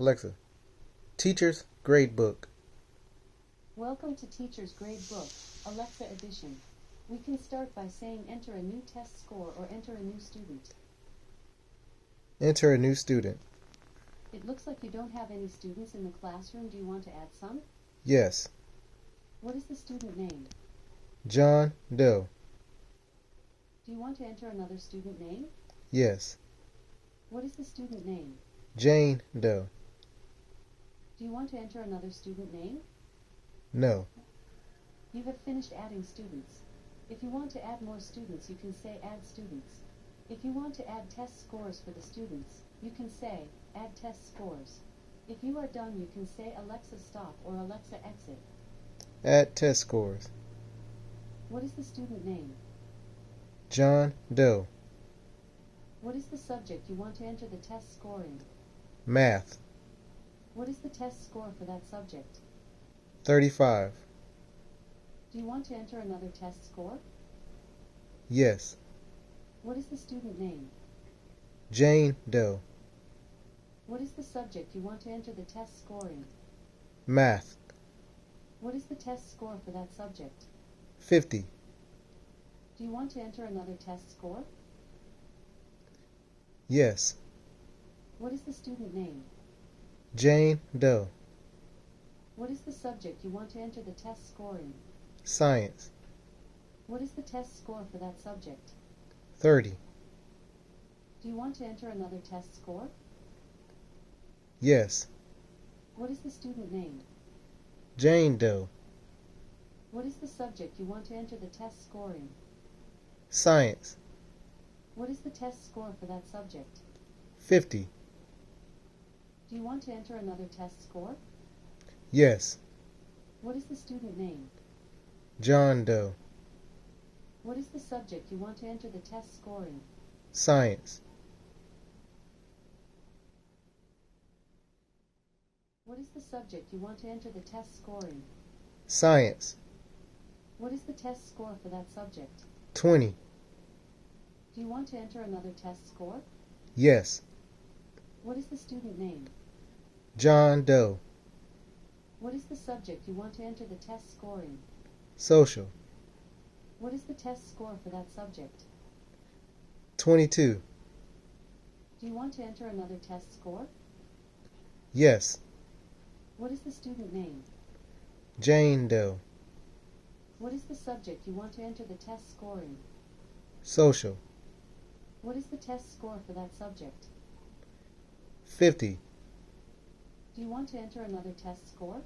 Alexa, Teacher's Grade Book. Welcome to Teacher's Grade Book, Alexa Edition. We can start by saying enter a new test score or enter a new student. Enter a new student. It looks like you don't have any students in the classroom. Do you want to add some? Yes. What is the student name? John Doe. Do you want to enter another student name? Yes. What is the student name? Jane Doe. Do you want to enter another student name? No. You have finished adding students. If you want to add more students, you can say add students. If you want to add test scores for the students, you can say add test scores. If you are done, you can say Alexa stop or Alexa exit. Add test scores. What is the student name? John Doe. What is the subject you want to enter the test score in? Math. What is the test score for that subject? 35. Do you want to enter another test score? Yes. What is the student name? Jane Doe. What is the subject you want to enter the test score in? Math. What is the test score for that subject? 50. Do you want to enter another test score? Yes. What is the student name? Jane Doe. What is the subject you want to enter the test score in? Science. What is the test score for that subject? 30. Do you want to enter another test score? Yes. What is the student name? Jane Doe. What is the subject you want to enter the test score in? Science. What is the test score for that subject? 50. Do you want to enter another test score? Yes. What is the student name? John Doe. What is the subject you want to enter the test score in? Science. What is the subject you want to enter the test score in? Science. What is the test score for that subject? 20. Do you want to enter another test score? Yes. What is the student name? John Doe. What is the subject you want to enter the test score in? Social. What is the test score for that subject? 22. Do you want to enter another test score? Yes. What is the student name? Jane Doe. What is the subject you want to enter the test score in? Social. What is the test score for that subject? 50. Do you want to enter another test score?